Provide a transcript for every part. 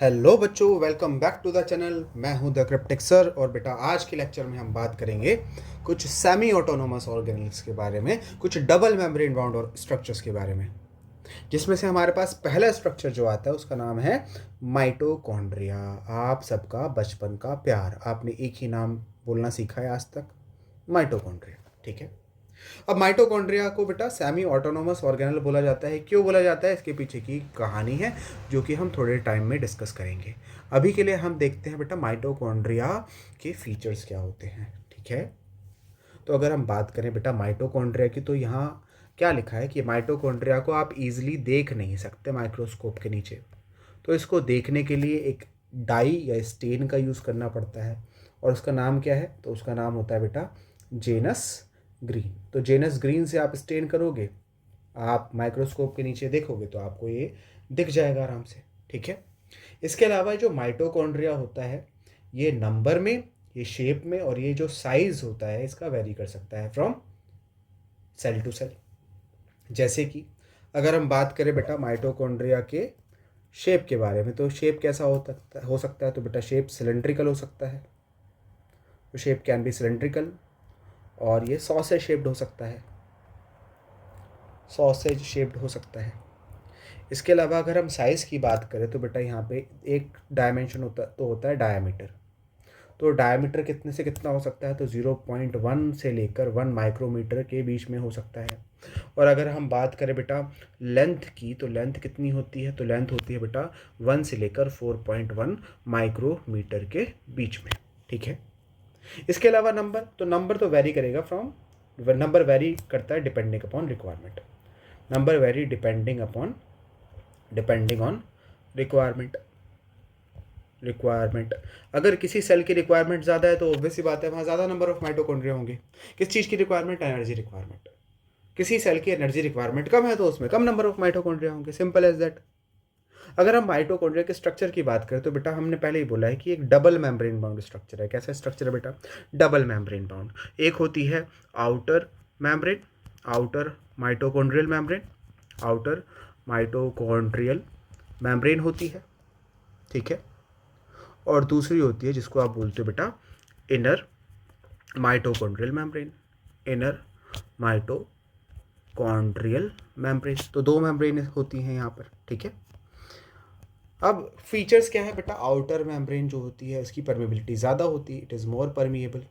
Hello बच्चों, welcome back to the channel. मैं हूं द क्रिप्टिक सर। और बेटा आज के लेक्चर में हम बात करेंगे कुछ सेमी ऑटोनोमस ऑर्गेनेल्स के बारे में, कुछ डबल मेम्ब्रेन बाउंड और स्ट्रक्चर्स के बारे में, जिसमें से हमारे पास पहला स्ट्रक्चर जो आता है उसका नाम है माइटोकॉन्ड्रिया। आप सबका बचपन का प्यार, आपने एक ही नाम बोलना सीखा है आज तक, माइटोकॉन्ड्रिया। ठीक है। अब माइटोकॉन्ड्रिया को बेटा सेमी ऑटोनोमस ऑर्गेनल बोला जाता है। क्यों बोला जाता है, इसके पीछे की कहानी है जो कि हम थोड़े टाइम में डिस्कस करेंगे। अभी के लिए हम देखते हैं बेटा माइटोकॉन्ड्रिया के फीचर्स क्या होते हैं। ठीक है। तो अगर हम बात करें बेटा माइटोकॉन्ड्रिया की, तो यहाँ क्या लिखा है कि माइटोकॉन्ड्रिया को आप इजीली देख नहीं सकते माइक्रोस्कोप के नीचे। तो इसको देखने के लिए एक डाई या स्टेन का यूज़ करना पड़ता है। और उसका नाम क्या है, तो उसका नाम होता है बेटा जेनस ग्रीन। तो जेनस ग्रीन से आप स्टेन करोगे, आप माइक्रोस्कोप के नीचे देखोगे तो आपको ये दिख जाएगा आराम से। ठीक है। इसके अलावा जो माइटोकॉन्ड्रिया होता है, ये नंबर में, ये शेप में, और ये जो साइज होता है इसका वेरी कर सकता है फ्रॉम सेल टू सेल। जैसे कि अगर हम बात करें बेटा माइटोकॉन्ड्रिया के शेप के बारे में, तो शेप कैसा हो सकता है, तो बेटा शेप सिलेंड्रिकल हो सकता है। तो शेप कैन बी सिलेंड्रिकल, और ये सॉसेज शेप्ड हो सकता है, सॉसेज शेप्ड हो सकता है। इसके अलावा अगर हम साइज़ की बात करें तो बेटा यहाँ पे एक डायमेंशन होता है डायमीटर। तो डायमीटर कितने से कितना हो सकता है, तो 0.1 से लेकर 1 माइक्रोमीटर के बीच में हो सकता है। और अगर हम बात करें बेटा लेंथ की, तो लेंथ कितनी होती है, तो लेंथ होती है बेटा 1 से लेकर 4.1 माइक्रोमीटर के बीच में। ठीक है। इसके अलावा नंबर, तो नंबर तो वेरी करेगा फ्रॉम, नंबर वेरी करता है depending upon requirement. Number very depending on requirement. अगर किसी सेल की रिक्वायरमेंट ज़्यादा है तो ऑब्वियस सी बात है वहाँ ज़्यादा नंबर ऑफ माइटोकॉन्ड्रिया होंगे। किस चीज़ की रिक्वायरमेंट, एनर्जी रिक्वायरमेंट। किसी सेल की एनर्जी रिक्वायरमेंट कम है तो उसमें कम नंबर ऑफ माइटोकॉन्ड्रिया होंगे, सिंपल एज दैट। अगर हम माइटोकॉन्ड्रिया के स्ट्रक्चर की बात करें तो बेटा हमने पहले ही बोला है कि एक डबल मेम्ब्रेन बाउंड स्ट्रक्चर है। कैसा स्ट्रक्चर है बेटा, डबल मेम्ब्रेन बाउंड। एक होती है outer membrane, outer mitochondrial membrane, outer mitochondrial membrane होती है। ठीक है। और दूसरी होती है जिसको आप बोलते हो बेटा inner mitochondrial membrane, inner mitochondrial membrane. तो दो मेम्ब्रेन होती हैं यहाँ पर। ठीक है। अब फीचर्स क्या है बेटा, आउटर मेम्ब्रेन जो होती है इसकी परमेबिलिटी ज़्यादा होती है, इट इज़ मोर परमिएबल।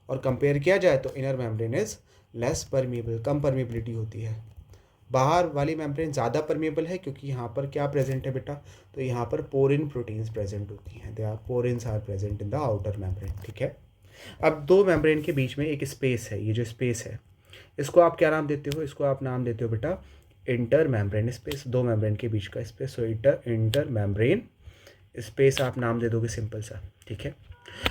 और कंपेयर किया जाए तो inner membrane is less permeable, come permeability होती है। बाहर वाली मेम्ब्रेन ज़्यादा परमिएबल है क्योंकि यहाँ पर क्या प्रेजेंट है बेटा, तो यहाँ पर पोरिन प्रोटीन्स प्रेजेंट होती हैं। They are porins are present in the outer membrane. ठीक है। अब दो मेम्ब्रेन के बीच में एक स्पेस है, ये जो स्पेस है इसको आप क्या नाम देते हो, इसको आप नाम देते हो बेटा इंटर मेम्ब्रेन स्पेस। दो मेम्ब्रेन के बीच का स्पेस, सो इंटर मेम्ब्रेन स्पेस आप नाम दे दोगे, सिंपल सा। ठीक है।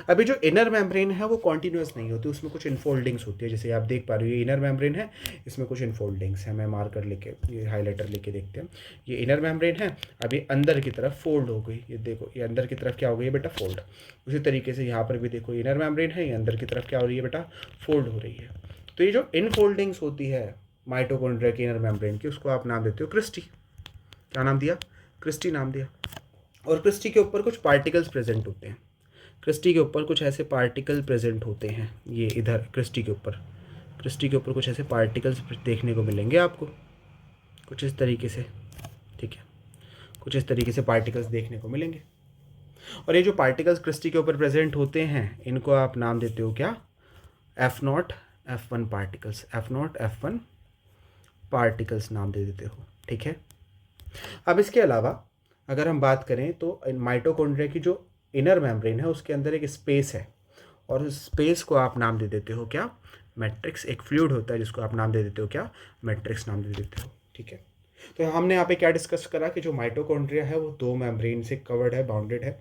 अभी जो इनर मेम्ब्रेन है वो कॉन्टिन्यूस नहीं होती, उसमें कुछ इनफोल्डिंग्स होती है। जैसे आप देख पा रहे हो ये इनर मेम्ब्रेन है, इसमें कुछ इनफोल्डिंग्स है। मैं मार्कर लेके, ये हाईलाइटर लेके देखते हैं। ये इनर मेम्ब्रेन है, अभी अंदर की तरफ फोल्ड हो गई। ये देखो, ये अंदर की तरफ क्या हो गई है बेटा, फोल्ड। उसी तरीके से यहाँ पर भी देखो इनर मेम्ब्रेन है, ये अंदर की तरफ क्या हो रही है बेटा, फोल्ड हो रही है। तो ये जो इनफोल्डिंग्स होती है माइटोकॉन्ड्रिया की इनर मेम्ब्रेन की, उसको आप नाम देते हो क्रिस्टी। क्या नाम दिया, क्रिस्टी नाम दिया। और क्रिस्टी के ऊपर कुछ पार्टिकल्स प्रेजेंट होते हैं। क्रिस्टी के ऊपर कुछ ऐसे पार्टिकल प्रेजेंट होते हैं, ये इधर क्रिस्टी के ऊपर कुछ ऐसे पार्टिकल्स देखने को मिलेंगे आपको, कुछ इस तरीके से। ठीक है। कुछ इस तरीके से पार्टिकल्स देखने को मिलेंगे। और ये जो पार्टिकल्स क्रिस्टी के ऊपर प्रेजेंट होते हैं इनको आप नाम देते हो क्या, F0 F1 particles, F0 F1 particles नाम दे देते हो। ठीक है। अब इसके अलावा अगर हम बात करें तो माइटोकॉन्ड्रिया की जो इनर मेम्ब्रेन है उसके अंदर एक स्पेस है, और उस स्पेस को आप नाम दे देते हो क्या, मैट्रिक्स। एक फ्लूइड होता है जिसको आप नाम दे देते हो क्या, मैट्रिक्स नाम दे देते हो। ठीक है। तो हमने यहाँ पे क्या डिस्कस करा कि जो माइटोकॉन्ड्रिया है वो दो मेम्ब्रेन से कवर्ड है, बाउंडेड है,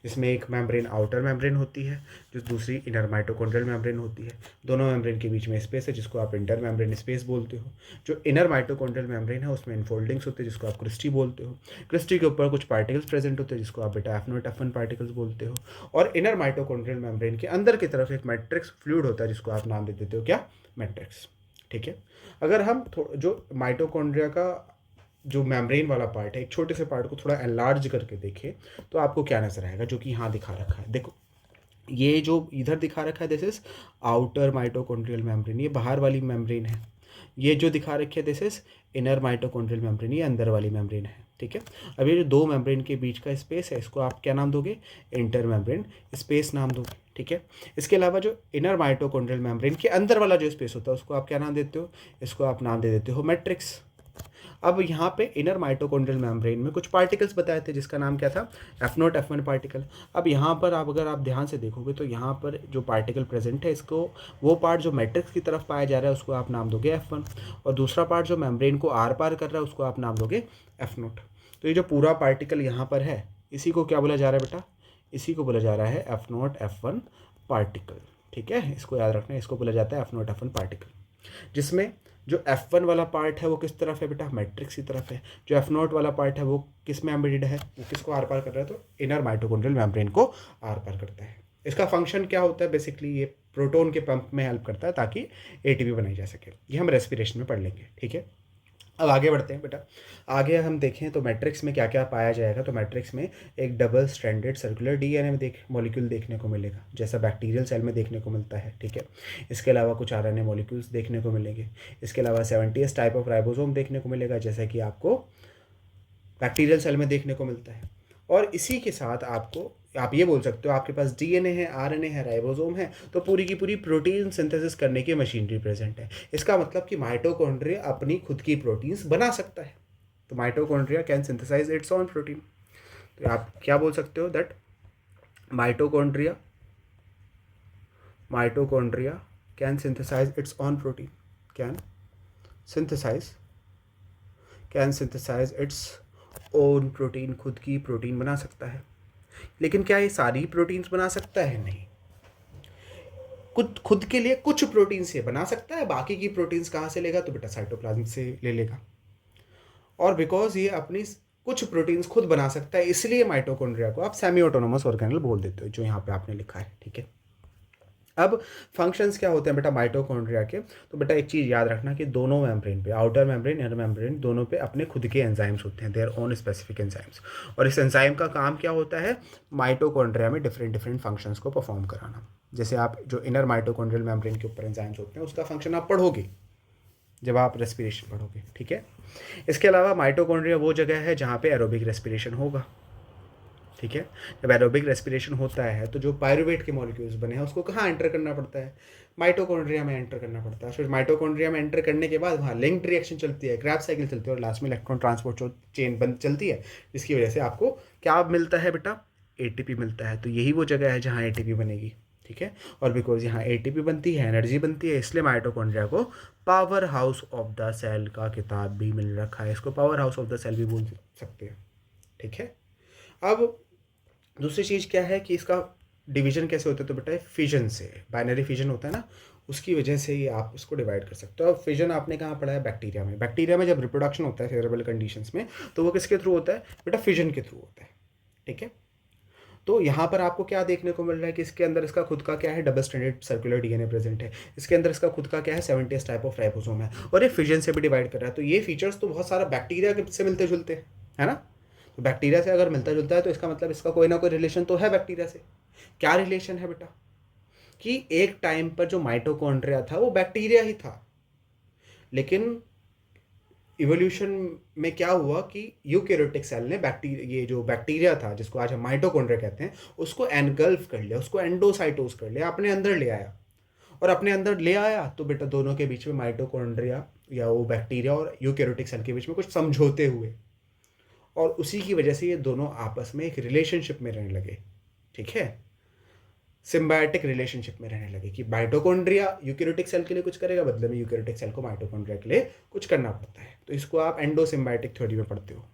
जिसमें एक मेम्ब्रेन आउटर मेम्ब्रेन होती है, जो दूसरी इनर माइटोकॉन्ड्रियल मेम्ब्रेन होती है। दोनों मेम्ब्रेन के बीच में स्पेस है जिसको आप इंटर मेम्ब्रेन स्पेस बोलते हो। जो इनर माइटोकॉन्ड्रियल मेम्ब्रेन है उसमें इनफोल्डिंग्स होते हैं जिसको आप क्रिस्टी बोलते हो। क्रिस्टी के ऊपर कुछ पार्टिकल्स प्रेजेंट होते हैं जिसको आप बेटा F0 F1 पार्टिकल्स बोलते हो। और इनर माइटोकॉन्ड्रियल मेम्ब्रेन के अंदर की तरफ एक मैट्रिक्स फ्लूइड होता है जिसको आप नाम दे देते हो क्या, मैट्रिक्स। ठीक है। अगर हम जो माइटोकॉन्ड्रिया का जो मेम्ब्रेन वाला पार्ट है, एक छोटे से पार्ट को थोड़ा एनलार्ज करके देखें तो आपको क्या नज़र आएगा, जो कि यहाँ दिखा रखा है। देखो ये जो इधर दिखा रखा है this is outer mitochondrial membrane, ये बाहर वाली मेम्ब्रेन है। ये जो दिखा रखी है this is inner mitochondrial membrane, ये अंदर वाली मेम्ब्रेन है। ठीक है, अब ये जो दो मेम्ब्रेन के बीच का स्पेस है इसको आप क्या नाम दोगे, इंटर मेम्ब्रेन स्पेस नाम दोगे। ठीक है, इसके अलावा जो इनर माइटोकॉन्ड्रियल मेम्ब्रेन के अंदर वाला जो स्पेस होता है उसको आप क्या नाम देते हो, इसको आप नाम दे देते हो मैट्रिक्स। अब यहाँ पे इनर माइटोकॉन्ड्रियल मेम्ब्रेन में कुछ पार्टिकल्स बताए थे जिसका नाम क्या था, F0 F1 पार्टिकल। अब यहाँ पर आप अगर आप ध्यान से देखोगे तो यहाँ पर जो पार्टिकल प्रेजेंट है इसको, वो पार्ट जो मैट्रिक्स की तरफ पाया जा रहा है उसको आप नाम दोगे F1, और दूसरा पार्ट जो मेम्ब्रेन को आर पार कर रहा है उसको आप नाम दोगे F0। तो ये जो पूरा पार्टिकल यहाँ पर है इसी को क्या बोला जा रहा है बेटा, इसी को बोला जा रहा है F0 F1 पार्टिकल। ठीक है, इसको याद रखना है, इसको बोला जाता है F0 F1 पार्टिकल, जिसमें जो F1 वाला पार्ट है वो किस तरफ है बेटा, मैट्रिक्स की तरफ है। जो F0 वाला पार्ट है वो किस में एम्बेडेड है, वो किसको आर पार कर रहा है, तो इनर माइटोकॉन्ड्रियल मेम्ब्रेन को आर पार करता है। इसका फंक्शन क्या होता है, बेसिकली ये प्रोटॉन के पंप में हेल्प करता है ताकि एटीपी बनाई जा सके। ये हम रेस्पिरेशन में पढ़ लेंगे। ठीक है, अब आगे बढ़ते हैं बेटा। आगे हम देखें तो मैट्रिक्स में क्या क्या पाया जाएगा, तो मैट्रिक्स में एक डबल स्ट्रैंडेड सर्कुलर डीएनए में मॉलिक्यूल देखने को मिलेगा, जैसा बैक्टीरियल सेल में देखने को मिलता है। ठीक है, इसके अलावा कुछ आरएनए मॉलिक्यूल्स देखने को मिलेंगे। इसके अलावा 70s टाइप ऑफ राइबोसोम देखने को मिलेगा, जैसा कि आपको बैक्टीरियल सेल में देखने को मिलता है। और इसी के साथ आपको, आप ये बोल सकते हो आपके पास डीएनए है, आरएनए है, राइबोसोम है, तो पूरी की पूरी प्रोटीन सिंथेसिस करने की मशीनरी प्रेजेंट है। इसका मतलब कि माइटोकॉन्ड्रिया अपनी खुद की प्रोटीन्स बना सकता है। तो mitochondria can synthesise its own protein. तो आप क्या बोल सकते हो, that mitochondria can synthesise its own protein, can synthesise its own protein, खुद की प्रोटीन बना सकता है। लेकिन क्या ये सारी प्रोटीन्स बना सकता है, नहीं। खुद के लिए कुछ प्रोटीन से बना सकता है, बाकी की प्रोटीन्स कहाँ से लेगा, तो बेटा साइटोप्लाज्म से ले लेगा। और बिकॉज ये अपनी कुछ प्रोटीन्स खुद बना सकता है, इसलिए माइटोकॉन्ड्रिया को आप सेमी ऑटोनोमस ऑर्गेनल बोल देते हो, जो यहाँ पे आपने लिखा है। ठीक है, अब फंक्शंस क्या होते हैं बेटा माइटोकॉन्ड्रिया के, तो बेटा एक चीज़ याद रखना कि दोनों मेम्ब्रेन पे, आउटर मेम्ब्रेन, इनर मेम्ब्रेन, दोनों पे अपने खुद के एंजाइम्स होते हैं, देयर ओन स्पेसिफिक एंजाइम्स। और इस एंजाइम का काम क्या होता है, माइटोकॉन्ड्रिया में डिफरेंट फंक्शंस को परफॉर्म कराना। जैसे आप जो इनर माइटोकॉन्ड्रियल मेम्ब्रेन के ऊपर एंजाइम्स होते हैं उसका फंक्शन आप पढ़ोगे जब आप रेस्पिरेशन पढ़ोगे। ठीक है, इसके अलावा माइटोकॉन्ड्रिया वो जगह है जहाँ पे एरोबिक रेस्पिरेशन होगा। ठीक है, जब एरोबिक रेस्पिरेशन होता है तो जो पायरुवेट के मॉलिक्यूल्स बने हैं उसको कहाँ एंटर करना पड़ता है, माइटोकॉन्ड्रिया में एंटर करना पड़ता है। फिर माइटोकॉन्ड्रिया में एंटर करने के बाद वहाँ लिंक्ड रिएक्शन चलती है, क्रैब साइकिल चलती है, और लास्ट में इलेक्ट्रॉन ट्रांसपोर्ट चेन बंद चलती है, जिसकी वजह से आपको क्या मिलता है बेटा, एटीपी मिलता है। तो यही वो जगह है जहाँ एटीपी बनेगी। ठीक है, और बिकॉज यहाँ एटीपी बनती है, एनर्जी बनती है, इसलिए माइटोकॉन्ड्रिया को power house of the cell का किताब भी मिल रखा है, इसको power house of the cell भी बोल सकते हैं। ठीक है, अब दूसरी चीज़ क्या है कि इसका डिवीजन कैसे होता है, तो बेटा फिजन से, बाइनरी फिजन होता है ना, उसकी वजह से ही आप इसको डिवाइड कर सकते हो। अब फिजन आपने कहाँ पढ़ा है, बैक्टीरिया में। बैक्टीरिया में जब रिप्रोडक्शन होता है फेवरेबल कंडीशंस में, तो वो किसके थ्रू होता है बेटा, फिजन के थ्रू होता है। ठीक है, तो यहाँ पर आपको क्या देखने को मिल रहा है कि इसके अंदर इसका खुद का क्या है, double stranded circular DNA present है, इसके अंदर इसका खुद का क्या है, 70s टाइप ऑफ राइबोसोम है, और ये फिजन से भी डिवाइड कर रहा है। तो ये फीचर्स तो बहुत सारा बैक्टीरिया से मिलते जुलते हैं, है ना। तो बैक्टीरिया से अगर मिलता जुलता है तो इसका मतलब इसका कोई ना कोई रिलेशन तो है बैक्टीरिया से। क्या रिलेशन है बेटा, कि एक टाइम पर जो माइटोकॉन्ड्रिया था वो बैक्टीरिया ही था, लेकिन इवोल्यूशन में क्या हुआ कि यूकैरियोटिक सेल ने ये जो बैक्टीरिया था जिसको आज हम माइटोकॉन्ड्रिया कहते हैं, उसको एनगल्फ कर लिया, उसको एंडोसाइटोस कर लिया, अपने अंदर ले आया। और अपने अंदर ले आया तो बेटा दोनों के बीच में, माइटोकॉन्ड्रिया या वो बैक्टीरिया और यूकैरियोटिक सेल के बीच में कुछ समझौते हुए, और उसी की वजह से ये दोनों आपस में एक रिलेशनशिप में रहने लगे। ठीक है, सिम्बायोटिक रिलेशनशिप में रहने लगे कि माइटोकॉन्ड्रिया यूकैरियोटिक सेल के लिए कुछ करेगा, बदले में यूकैरियोटिक सेल को माइटोकॉन्ड्रिया के लिए कुछ करना पड़ता है। तो इसको आप एंडोसिम्बायोटिक थ्योरी में पढ़ते हो।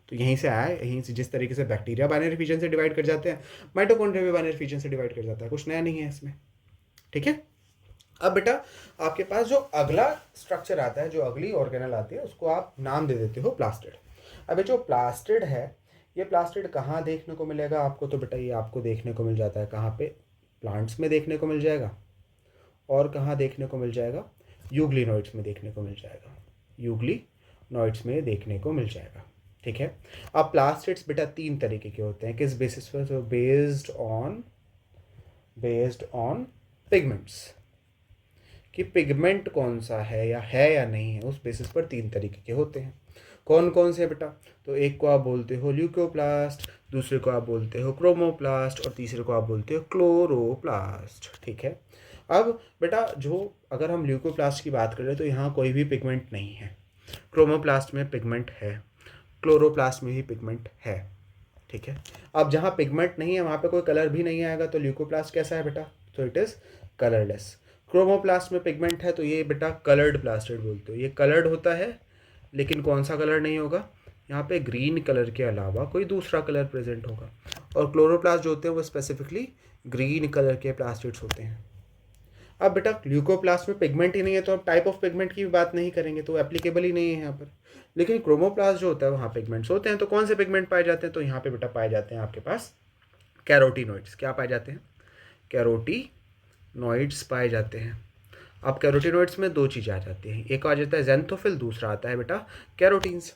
तो यहीं से आया है, यहीं से जिस तरीके से बैक्टीरिया बाइनरी फिजन से डिवाइड कर जाते हैं, माइटोकॉन्ड्रिया भी बाइनरी फिजन से डिवाइड कर जाता है, कुछ नया नहीं है इसमें। ठीक है, अब बेटा आपके पास जो अगला स्ट्रक्चर आता है, जो अगली ऑर्गेनल आती है, उसको आप नाम दे देते हो प्लास्टिड। अब ये जो प्लास्टिड है, ये प्लास्टिड कहाँ देखने को मिलेगा आपको, तो बेटा ये आपको देखने को मिल जाता है कहाँ पे, प्लांट्स में देखने को मिल जाएगा, और कहाँ देखने को मिल जाएगा, यूग्लिनोइड्स में देखने को मिल जाएगा, यूग्लिनोइड्स नॉइड्स में देखने को मिल जाएगा, ठीक है। अब प्लास्टिड्स बेटा 3 तरीके के होते हैं, किस बेसिस पर? तो बेस्ड ऑन पिगमेंट्स, कि पिगमेंट कौन सा है या नहीं है, उस बेसिस पर 3 तरीके के होते हैं। कौन कौन से बेटा? तो एक को आप बोलते हो ल्यूकोप्लास्ट, दूसरे को आप बोलते हो क्रोमोप्लास्ट और तीसरे को आप बोलते हो क्लोरोप्लास्ट, ठीक है। अब बेटा जो अगर हम ल्यूकोप्लास्ट की बात करें तो यहाँ कोई भी पिगमेंट नहीं है, क्रोमोप्लास्ट में पिगमेंट है, क्लोरोप्लास्ट में ही पिगमेंट है, ठीक है। अब जहाँ पिगमेंट नहीं है वहाँ पे कोई कलर भी नहीं आएगा, तो ल्यूकोप्लास्ट कैसा है बेटा? तो इट इज़ कलरलेस। क्रोमोप्लास्ट में पिगमेंट है तो ये बेटा कलर्ड प्लास्टिड बोलते हो, ये कलर्ड होता है लेकिन कौन सा कलर नहीं होगा, यहाँ पे ग्रीन कलर के अलावा कोई दूसरा कलर प्रेजेंट होगा। और क्लोरोप्लास्ट जो होते हैं वो स्पेसिफिकली ग्रीन कलर के प्लास्टिड्स होते हैं। अब बेटा ल्यूकोप्लास्ट में पिगमेंट ही नहीं है तो अब टाइप ऑफ पिगमेंट की भी बात नहीं करेंगे, तो एप्लीकेबल ही नहीं है यहाँ पर। लेकिन क्रोमोप्लास्ट जो होता है वहाँ पिगमेंट्स होते हैं, तो कौन से पिगमेंट पाए जाते हैं? तो यहाँ पे बेटा पाए जाते हैं आपके पास कैरोटीनॉइड्स। क्या पाए जाते हैं? कैरोटीनॉइड्स पाए जाते हैं। अब कैरोटीनॉइड्स में 2 चीज़ें आ जाती हैं, एक आ जाता है ज़ैंथोफिल, दूसरा आता है बेटा कैरोटीन्स।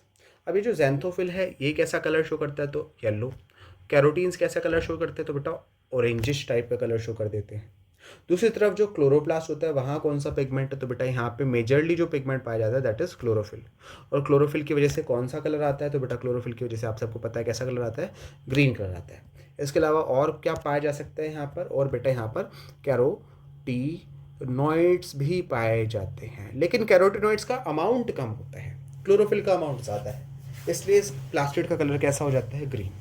अब ये जो ज़ैंथोफिल है ये कैसा कलर शो करता है? तो येलो। कैरोटीन्स कैसा कलर शो करते हैं? तो बेटा ऑरेंजिश टाइप का कलर शो कर देते हैं। दूसरी तरफ जो क्लोरोप्लास्ट होता है वहाँ कौन सा पिगमेंट है? तो बेटा यहाँ पे मेजरली जो पिगमेंट पाया जाता है दैट इज़ क्लोरोफिल। और क्लोरोफिल की वजह से कौन सा कलर आता है? तो बेटा क्लोरोफिल की वजह से आप सबको पता है कैसा कलर आता है, ग्रीन कलर आता है। इसके अलावा और क्या पाया जा सकता है यहाँ पर? और बेटा यहाँ पर कैरोटीनॉइड्स भी पाए जाते हैं, लेकिन कैरोटीनॉइड्स का अमाउंट कम होता है, क्लोरोफिल का अमाउंट ज़्यादा है, इसलिए इस प्लास्टिड का कलर कैसा हो जाता है, ग्रीन।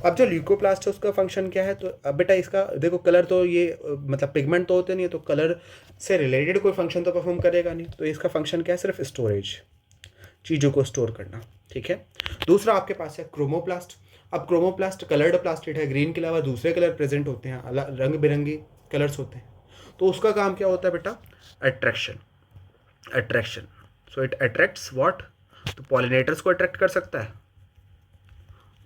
अब जो ल्यूकोप्लास्ट है उसका फंक्शन क्या है? तो अब बेटा इसका देखो कलर तो ये मतलब पिगमेंट तो होते नहीं है, तो कलर से रिलेटेड कोई फंक्शन तो परफॉर्म करेगा नहीं, तो इसका फंक्शन क्या है? सिर्फ स्टोरेज, चीज़ों को स्टोर करना, ठीक है। दूसरा आपके पास है क्रोमोप्लास्ट। अब क्रोमोप्लास्ट कलर्ड प्लास्टिड है, ग्रीन के अलावा दूसरे कलर प्रेजेंट होते हैं, अलग रंग बिरंगे कलर्स होते हैं, तो उसका काम क्या होता है बेटा? Attraction. Attraction, so it attracts what? तो पॉलिनेटर्स को अट्रैक्ट कर सकता है,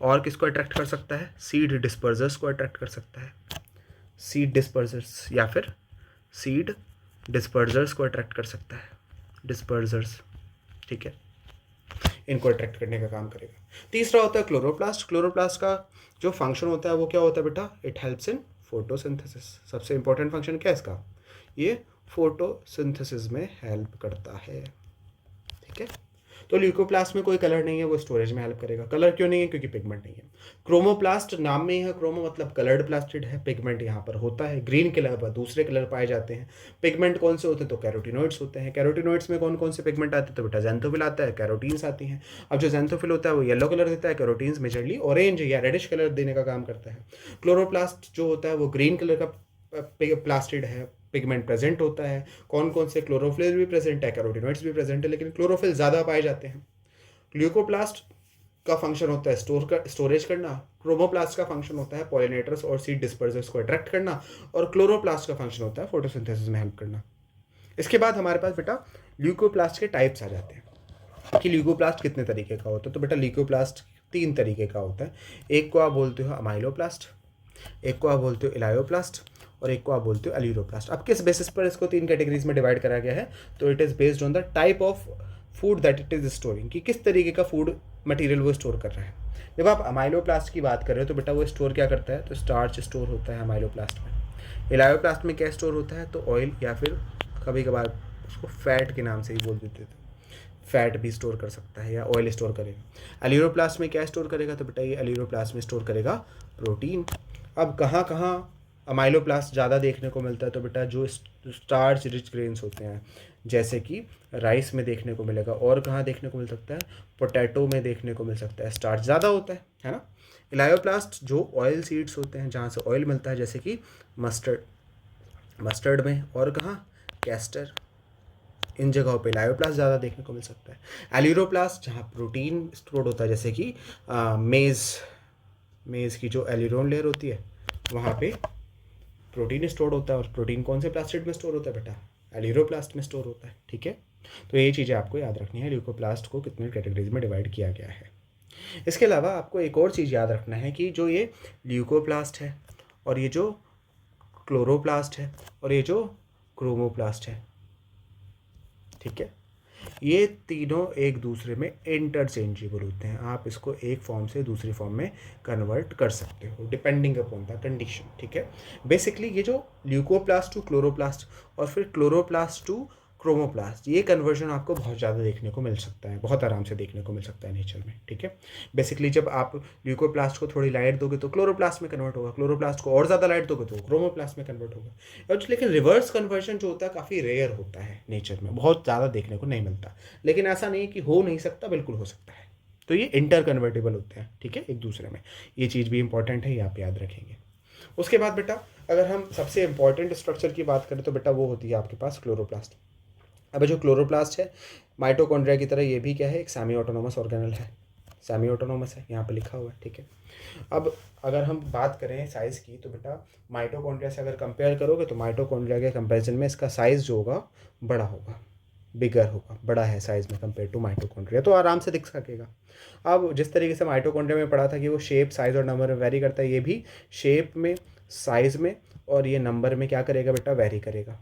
और किसको अट्रैक्ट कर सकता है? सीड डिस्पर्जर्स को अट्रैक्ट कर सकता है, सीड डिस्पर्जर्स, या फिर सीड डिस्पर्जर्स को अट्रैक्ट कर सकता है, डिस्पर्जर्स, ठीक है, इनको अट्रैक्ट करने का काम करेगा। तीसरा होता है क्लोरोप्लास्ट। क्लोरोप्लास्ट का जो फंक्शन होता है वो क्या होता है बेटा? It helps in photosynthesis. सबसे इंपॉर्टेंट फंक्शन क्या है इसका? ये फोटोसिंथेसिस में हेल्प करता है, ठीक है। तो ल्यूकोप्लास्ट में कोई कलर नहीं है, वो स्टोरेज में हेल्प करेगा। कलर क्यों नहीं है? क्योंकि पिगमेंट नहीं है। क्रोमोप्लास्ट नाम में ही है, क्रोमो मतलब कलर्ड प्लास्टिड है, पिगमेंट यहाँ पर होता है, ग्रीन के अलावा दूसरे कलर पाए जाते हैं। पिगमेंट कौन से होते हैं? तो कैरोटीनॉइड्स होते हैं। कैरोटीनॉइड्स में कौन कौन से पिगमेंट आते हैं? तो बेटा ज़ैंथोफिल आता है, कैरोटीन्स आती हैं। अब जो ज़ैंथोफिल होता है वो येलो कलर देता है, कैरोटीन्स मेजरली ऑरेंज या रेडिश कलर देने का काम करता है। क्लोरोप्लास्ट जो होता है वो ग्रीन कलर का प्लास्टिड है, पिगमेंट प्रेजेंट होता है। कौन कौन से? क्लोरोफिल भी प्रेजेंट है, कैरोटीनॉइड्स भी प्रेजेंट है, लेकिन क्लोरोफिल ज़्यादा पाए जाते हैं। ल्यूकोप्लास्ट का फंक्शन होता है स्टोरेज करना, क्रोमोप्लास्ट का फंक्शन होता है पॉलिनेटर्स और सीड डिस्पर्जर्स को अट्रैक्ट करना, और क्लोरोप्लास्ट का फंक्शन होता है फोटोसिंथेसिस में हेल्प करना। इसके बाद हमारे पास बेटा ल्यूकोप्लास्ट के टाइप्स आ जाते हैं कि ल्यूकोप्लास्ट कितने तरीके का होता है। तो बेटा ल्यूकोप्लास्ट 3 तरीके का होता है। एक को आप बोलते हो अमाइलोप्लास्ट, एक को आप बोलते हो इलायोप्लास्ट, और एक को आप बोलते हो एल्यूरोप्लास्ट। अब किस बेसिस पर इसको 3 कैटेगरीज में डिवाइड करा गया है? तो it is based on the type of food that it is storing, कि किस तरीके का फूड मटेरियल वो स्टोर कर रहा है। जब आप अमाइलोप्लास्ट की बात कर रहे हो तो बेटा वो स्टोर क्या करता है? तो स्टार्च स्टोर होता है अमाइलोप्लास्ट में। इलायोप्लास्ट में क्या स्टोर होता है? तो ऑयल, या फिर कभी कभार उसको फैट के नाम से ही बोल देते थे, फैट भी स्टोर कर सकता है या ऑयल स्टोर करेगा। एल्यूरोप्लास्ट में क्या स्टोर करेगा? तो बेटा ये एल्यूरोप्लास्ट में स्टोर करेगा प्रोटीन। अब कहाँ कहाँ अमाइलोप्लास्ट ज़्यादा देखने को मिलता है? तो बेटा जो स्टार्च रिच ग्रेन्स होते हैं जैसे कि राइस में देखने को मिलेगा, और कहाँ देखने को मिल सकता है? पोटैटो में देखने को मिल सकता है, स्टार्च ज़्यादा होता है ना। इलायोप्लास्ट जो ऑयल सीड्स होते हैं जहाँ से ऑयल मिलता है, जैसे कि मस्टर्ड में, और कहाँ? कैस्टर, इन जगहों पे इलायोप्लास्ट ज़्यादा देखने को मिल सकता है। एल्यूरोप्लास्ट जहाँ प्रोटीन स्टोर्ड होता है, जैसे कि मेज़ की जो एल्यूरोन लेयर होती है वहाँ पे प्रोटीन स्टोर होता है, और प्रोटीन कौन से प्लास्टिड में स्टोर होता है बेटा? एल्यूरोप्लास्ट में स्टोर होता है, ठीक है। तो ये चीज़ें आपको याद रखनी है, ल्यूकोप्लास्ट को कितने कैटेगरीज में डिवाइड किया गया है। इसके अलावा आपको एक और चीज़ याद रखना है कि जो ये ल्यूकोप्लास्ट है, और ये जो क्लोरोप्लास्ट है, और ये जो क्रोमोप्लास्ट है, ठीक है, ये तीनों एक दूसरे में इंटरचेंजेबल होते हैं, आप इसको एक फॉर्म से दूसरी फॉर्म में कन्वर्ट कर सकते हो डिपेंडिंग अपॉन द कंडीशन, ठीक है। बेसिकली ये जो ल्यूकोप्लास्ट टू क्लोरोप्लास्ट और फिर क्लोरोप्लास्ट टू क्रोमोप्लास्ट, ये कन्वर्जन आपको बहुत ज़्यादा देखने को मिल सकता है, बहुत आराम से देखने को मिल सकता है नेचर में, ठीक है। बेसिकली जब आप ल्यूकोप्लास्ट को थोड़ी लाइट दोगे तो क्लोरोप्लास्ट में कन्वर्ट होगा, क्लोरोप्लास्ट को और ज़्यादा लाइट दोगे तो क्रोमोप्लास्ट में कन्वर्ट होगा। और लेकिन रिवर्स कन्वर्जन जो होता है काफ़ी रेयर होता है नेचर में, बहुत ज़्यादा देखने को नहीं मिलता, लेकिन ऐसा नहीं कि हो नहीं सकता, बिल्कुल हो सकता है। तो ये इंटर कन्वर्टेबल होते हैं, ठीक है, एक दूसरे में। ये चीज़ भी इंपॉर्टेंट है, ये आप याद रखेंगे। उसके बाद बेटा अगर हम सबसे इंपॉर्टेंट स्ट्रक्चर की बात करें तो बेटा वो होती है आपके पास क्लोरोप्लास्ट। अब जो क्लोरोप्लास्ट है माइटोकॉन्ड्रिया की तरह ये भी क्या है, एक सेमी ऑटोनोमस ऑर्गेनल है, सेमी ऑटोनोमस है, यहाँ पे लिखा हुआ है, ठीक है। अब अगर हम बात करें साइज़ की तो बेटा माइटोकॉन्ड्रिया से अगर कंपेयर करोगे तो माइटोकॉन्ड्रिया के कंपैरिजन में इसका साइज़ जो होगा बड़ा होगा, बिगर होगा, बड़ा है साइज़ में कंपेयर टू माइटोकॉन्ड्रिया, तो आराम से दिख सकेगा। अब जिस तरीके से माइटोकॉन्ड्रिया में पढ़ा था कि वो शेप, साइज़ और नंबर में वेरी करता है, ये भी शेप में, साइज़ में और ये नंबर में क्या करेगा बेटा, वेरी करेगा,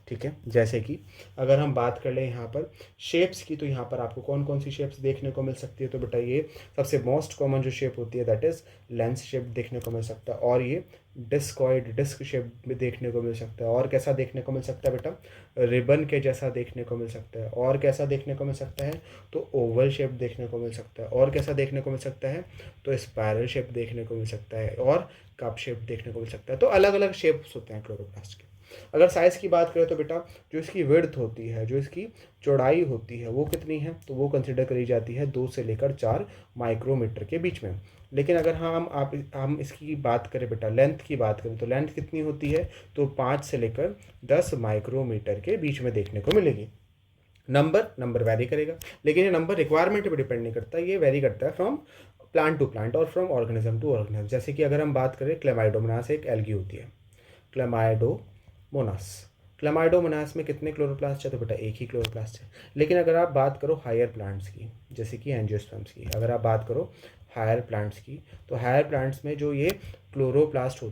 ठीक है। जैसे कि अगर हम बात कर लें यहाँ पर शेप्स की, तो यहाँ पर आपको कौन कौन सी शेप्स देखने को मिल सकती है, तो बेटा ये सबसे मोस्ट कॉमन जो शेप होती है दैट इज़ लेंस शेप देखने को मिल सकता है, और ये डिस्कॉइड, डिस्क शेप में देखने को मिल सकता है। और कैसा देखने को मिल सकता है बेटा, रिबन के जैसा देखने को मिल सकता है। और कैसा देखने को मिल सकता है, तो ओवल शेप देखने को मिल सकता है। और कैसा देखने को मिल सकता है, तो स्पायरल शेप देखने को मिल सकता है, और कप शेप देखने को मिल सकता है। तो अलग अलग शेप्स होते हैं क्लोरोप्लास्ट के। अगर साइज़ की बात करें तो बेटा जो इसकी विड्थ होती है, जो इसकी चौड़ाई होती है वो कितनी है, तो वो कंसिडर करी जाती है 2 से लेकर 4 माइक्रोमीटर के बीच में। लेकिन अगर हम इसकी बात करें बेटा, लेंथ की बात करें तो लेंथ कितनी होती है, तो 5 से लेकर 10 माइक्रोमीटर के बीच में देखने को मिलेगी। नंबर वेरी करेगा, लेकिन ये नंबर रिक्वायरमेंट पर डिपेंड नहीं करता, ये वेरी करता है फ्रॉम प्लांट टू प्लांट और फ्रॉम ऑर्गेनिज्म टू ऑर्गेनिज्म। जैसे कि अगर हम बात करें क्लेमाइडोमोनास एक एल्गी होती है, क्लेमाइडोमोनास, क्लेमाइडोमोनास में कितने क्लोरोप्लास्ट है, तो बेटा एक ही क्लोरोप्लास्ट है। लेकिन अगर आप बात करो हायर प्लांट्स की, जैसे कि एंजियोस्पर्म्स की, अगर आप बात करो हायर प्लांट्स की, तो हायर प्लांट्स में जो ये क्लोरोप्लास्ट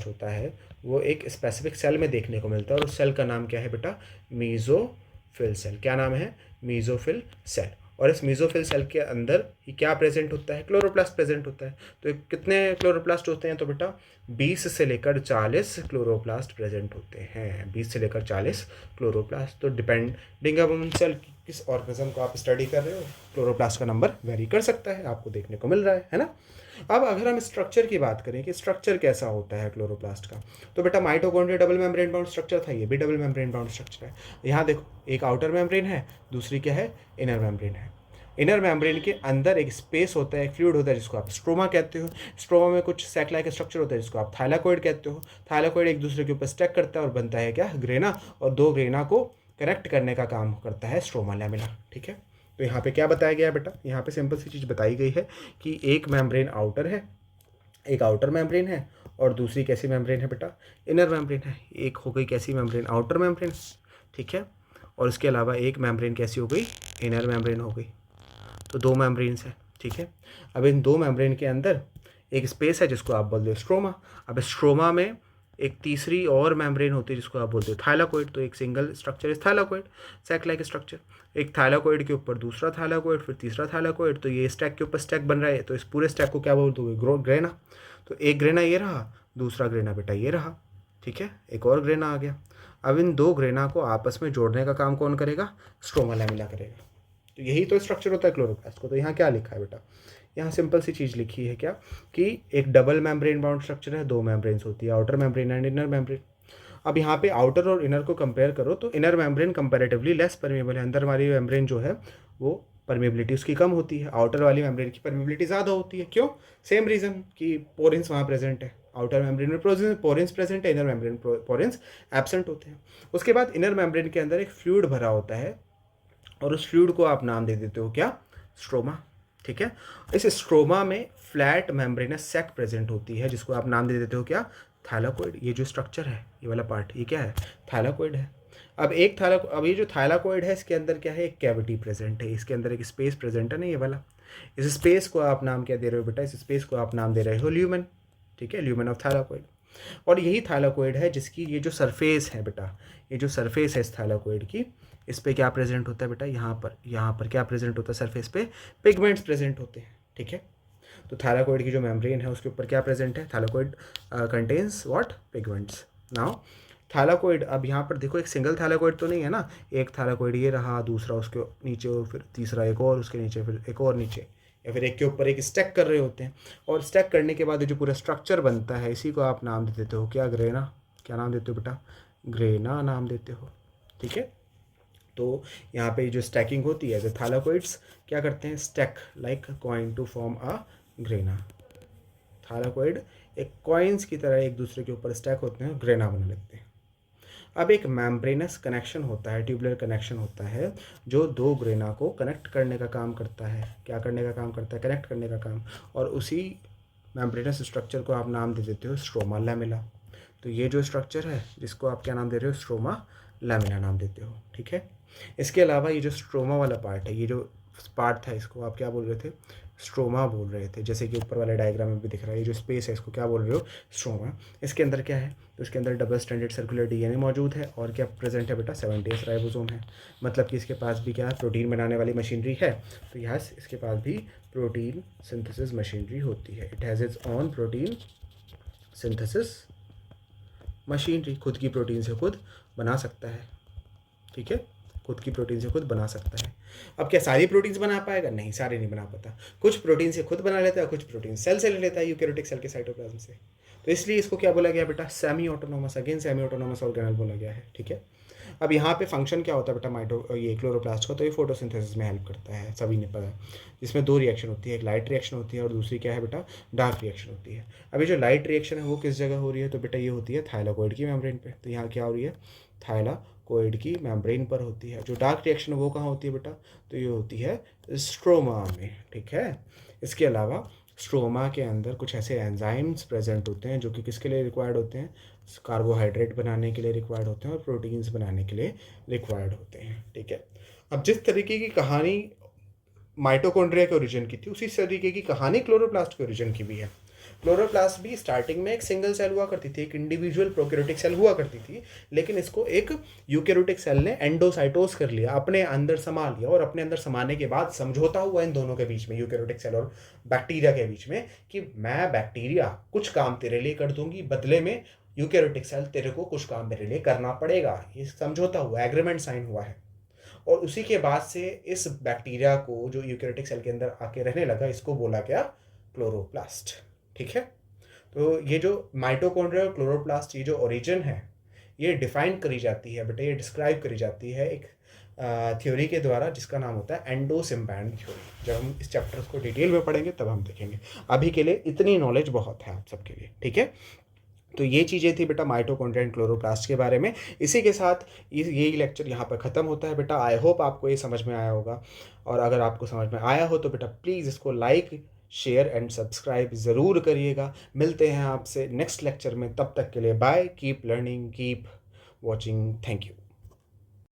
होता है वो एक स्पेसिफिक सेल में देखने को मिलता है, और उस सेल का नाम क्या है बेटा, मीजोफिल सेल। क्या नाम है, मीजोफिल सेल। और इस मीजोफिल सेल के अंदर ही क्या प्रेजेंट होता है, क्लोरोप्लास्ट प्रेजेंट होता है। तो कितने क्लोरोप्लास्ट होते हैं, तो बेटा 20 से लेकर 40 क्लोरोप्लास्ट प्रेजेंट होते हैं, 20 से लेकर 40 क्लोरोप्लास्ट। तो डिपेंडिंग अपॉन सेल किस ऑर्गेनिज्म को आप स्टडी कर रहे हो, क्लोरोप्लास्ट का नंबर वेरी कर सकता है, आपको देखने को मिल रहा है ना। अब अगर हम स्ट्रक्चर की बात करें कि स्ट्रक्चर कैसा होता है क्लोरोप्लास्ट का, तो बेटा mitochondria double membrane bound structure था, ये भी डबल मेम्ब्रेन बाउंड स्ट्रक्चर है। यहाँ देखो एक आउटर मेम्ब्रेन है, दूसरी क्या है, इनर मेम्ब्रेन है। इनर मेम्ब्रेन के अंदर एक स्पेस होता है, एक फ्लूइड होता है जिसको आप स्ट्रोमा कहते हो। स्ट्रोमा में कुछ सैक लाइक स्ट्रक्चर होता है जिसको आप थाइलाकोइड कहते हो। थाइलाकोइड एक दूसरे के ऊपर स्टैक करता है और बनता है क्या, ग्रेना, और दो ग्रेना को कनेक्ट करने का काम करता है स्ट्रोमा लैमेला, ठीक है। तो यहाँ पे क्या बताया गया है बेटा, यहाँ पे सिंपल सी चीज़ बताई गई है कि एक मेम्ब्रेन आउटर है, एक आउटर मेम्ब्रेन है, और दूसरी कैसी मेम्ब्रेन है बेटा, इनर मेम्ब्रेन है। एक हो गई कैसी मेम्ब्रेन, आउटर मेम्ब्रेन, ठीक है, और इसके अलावा एक मेम्ब्रेन कैसी हो गई, इनर मेम्ब्रेन हो गई। तो दो मेम्ब्रेन्स है, ठीक है। अब इन दो मेम्ब्रेन के अंदर एक स्पेस है जिसको आप बोलते हो स्ट्रोमा। अब स्ट्रोमा में एक तीसरी और मेम्ब्रेन होती है जिसको आप बोलते हो थाइलाकोइड। तो एक single structure is thylakoid, sac like structure. एक थाइलाकोइड के ऊपर दूसरा थाइलाकोइड, फिर तीसरा थाइलाकोइड, तो ये स्टैक के ऊपर स्टैक बन रहा है। तो इस पूरे स्टैक को क्या बोल दोगे, ग्रेना। तो एक ग्रेना ये रहा, दूसरा ग्रेना बेटा ये रहा, ठीक है, एक और ग्रेना आ गया। अब इन दो ग्रेना को आपस में जोड़ने का काम कौन करेगा, स्ट्रोमा लैमेला करेगा। तो यही तो स्ट्रक्चर होता है क्लोरोप्लास्ट को। तो यहाँ क्या लिखा है बेटा, यहाँ सिंपल सी चीज़ लिखी है क्या, कि एक डबल मेम्ब्रेन बाउंड स्ट्रक्चर है, दो मेम्ब्रेन्स होती है, outer membrane and inner membrane. अब यहाँ पे आउटर और इनर को कंपेयर करो तो inner membrane comparatively less permeable है, अंदर वाली मेम्ब्रेन जो है वो परमेबिलिटी उसकी कम होती है, आउटर वाली मेम्ब्रेन की परमेबिलिटी ज़्यादा होती है। क्यों, सेम रीज़न कि पोरेंस वहाँ प्रेजेंट है, आउटर मेम्ब्रेन में पोरेंस प्रेजेंट है, इनर मेम्ब्रेन पोरेंस एब्सेंट होते हैं। उसके बाद इनर मेम्ब्रेन के अंदर एक फ्लूइड भरा होता है, और उस फ्लूइड को आप नाम दे देते हो क्या, स्ट्रोमा, ठीक है। इस स्ट्रोमा में फ्लैट मेम्ब्रेनस सैक प्रेजेंट होती है जिसको आप नाम दे देते हो क्या, थाइलाकोइड। ये जो स्ट्रक्चर है, ये वाला पार्ट, ये क्या है, थाइलाकोइड है। अब ये जो थाइलाकोइड है इसके अंदर क्या है, एक कैविटी प्रेजेंट है, इसके अंदर एक स्पेस प्रेजेंट है ना, ये वाला। इस स्पेस को आप नाम क्या दे रहे हो बेटा, इस स्पेस को आप नाम दे रहे हो ल्यूमेन, ठीक है, ल्यूमेन ऑफ थाइलाकोइड। और यही थाइलाकोइड है जिसकी ये जो सरफेस है बेटा, ये जो सरफेस है इस थाइलाकोइड की, इस पे क्या प्रेजेंट होता है बेटा, यहाँ पर क्या प्रेजेंट होता है सरफेस पे, पिगमेंट्स प्रेजेंट होते हैं, ठीक है। तो थाइलाकोइड की जो मेम्ब्रेन है उसके ऊपर क्या प्रेजेंट है, thylakoid contains what, pigments. Now thylakoid, अब यहाँ पर देखो एक सिंगल थाइलाकोइड तो नहीं है ना, एक थाइलाकोइड ये रहा, दूसरा उसके नीचे, और फिर तीसरा एक और उसके नीचे, फिर एक और नीचे, या फिर एक के ऊपर एक स्टैक कर रहे होते हैं। और स्टैक करने के बाद जो पूरा स्ट्रक्चर बनता है इसी को आप नाम दे देते हो क्या, ग्रेना। क्या नाम देते हो बेटा, ग्रेना नाम देते हो, ठीक है। तो यहाँ पे जो स्टैकिंग होती है, द थाइलाकोइड्स क्या करते हैं, stack like coin to form a grana. Thylakoid एक कॉइन्स की तरह एक दूसरे के ऊपर स्टैक होते हैं, ग्रेना बनने लगते हैं। अब एक मैम्ब्रेनस कनेक्शन होता है, ट्यूबुलर कनेक्शन होता है, जो दो ग्रेना को कनेक्ट करने का काम करता है। क्या करने का काम करता है, कनेक्ट करने का काम। और उसी मैम्ब्रेनस स्ट्रक्चर को आप नाम दे देते हो स्ट्रोमा लैमेला। तो ये जो स्ट्रक्चर है जिसको आप क्या नाम दे रहे हो, स्ट्रोमा लैमेला नाम देते हो, ठीक है। इसके अलावा ये जो स्ट्रोमा वाला पार्ट है, ये जो पार्ट था इसको आप क्या बोल रहे थे, स्ट्रोमा बोल रहे थे, जैसे कि ऊपर वाले डायग्राम में भी दिख रहा है। ये जो स्पेस है इसको क्या बोल रहे हो, स्ट्रोमा। इसके अंदर क्या है, तो इसके अंदर डबल स्टैंडर्ड सर्कुलर डीएनए मौजूद है, और क्या प्रेजेंट है बेटा, 70s राइबोसोम है। मतलब कि इसके पास भी क्या है, प्रोटीन बनाने वाली मशीनरी है। तो यहाँ इसके पास भी प्रोटीन सिंथेसिस मशीनरी होती है। It has its on protein synthesis machinery, खुद की प्रोटीन से खुद बना सकता है, ठीक है, खुद की प्रोटीन से खुद बना सकता है। अब क्या सारी प्रोटीन्स बना पाएगा, नहीं, सारे नहीं बना पाता। कुछ प्रोटीन से खुद बना लेता है, कुछ प्रोटीन सेल से ले लेता है, यूकैरियोटिक सेल के साइटोप्लाज्म से। तो इसलिए इसको क्या बोला गया बेटा, semi autonomous, again semi autonomous organelle बोला गया है, ठीक है। अब यहाँ पे फंक्शन क्या होता है बेटा ये क्लोरोप्लास्ट का, तो ये फोटोसिंथेसिस में हेल्प करता है, सभी ने पता है। जिसमें दो रिएक्शन होती है, एक लाइट रिएक्शन होती है और दूसरी क्या है बेटा, डार्क रिएक्शन होती है। अभी जो लाइट रिएक्शन है वो किस जगह हो रही है, तो बेटा ये होती है थाइलाकोइड की मेम्ब्रेन पे। तो यहाँ क्या हो रही है, थाइलाकोइड की मेम्ब्रेन पर होती है। जो डार्क रिएक्शन है वो कहाँ होती है बेटा, तो ये होती है स्ट्रोमा में, ठीक है। इसके अलावा स्ट्रोमा के अंदर कुछ ऐसे एंजाइम्स प्रेजेंट होते हैं जो कि किसके लिए रिक्वायर्ड होते हैं, कार्बोहाइड्रेट बनाने के लिए रिक्वायर्ड होते हैं और प्रोटीन्स बनाने के लिए रिक्वायर्ड होते हैं, ठीक है। अब जिस तरीके की कहानी माइटोकॉन्ड्रिया के ओरिजिन की थी, उसी तरीके की कहानी क्लोरोप्लास्ट के ओरिजिन की भी है। क्लोरोप्लास्ट भी स्टार्टिंग में एक सिंगल सेल हुआ करती थी, एक इंडिविजुअल प्रोकैरियोटिक सेल हुआ करती थी, लेकिन इसको एक यूकैरियोटिक सेल ने एंडोसाइटोस कर लिया, अपने अंदर समा लिया। और अपने अंदर समाने के बाद समझौता हुआ इन दोनों के बीच में, यूकैरियोटिक सेल और बैक्टीरिया के बीच में, कि मैं बैक्टीरिया कुछ काम तेरे लिए कर दूंगी, बदले में यूकैरियोटिक सेल तेरे को कुछ काम मेरे लिए करना पड़ेगा। ये समझौता हुआ, एग्रीमेंट साइन हुआ है। और उसी के बाद से इस बैक्टीरिया को जो यूकैरियोटिक सेल के अंदर आके रहने लगा, इसको बोला गया क्लोरोप्लास्ट, ठीक है। तो ये जो माइटोकॉन्ड्रिया और क्लोरोप्लास्ट, ये जो ओरिजिन है, ये डिफाइन करी जाती है बेटा, ये डिस्क्राइब करी जाती है एक थ्योरी के द्वारा जिसका नाम होता है एंडोसिम्बैंड थ्योरी। जब हम इस चैप्टर को डिटेल में पढ़ेंगे तब हम देखेंगे। अभी के लिए इतनी नॉलेज बहुत है आप सबके लिए, ठीक है। तो ये चीज़ें थी बेटा माइटोकॉन्ड्रिया एंड क्लोरोप्लास्ट के बारे में। इसी के साथ ये लेक्चर यहाँ पर ख़त्म होता है बेटा। आई होप आपको ये समझ में आया होगा, और अगर आपको समझ में आया हो तो बेटा प्लीज़ इसको लाइक, शेयर एंड सब्सक्राइब ज़रूर करिएगा। मिलते हैं आपसे नेक्स्ट लेक्चर में, तब तक के लिए bye, keep learning, keep watching, thank you.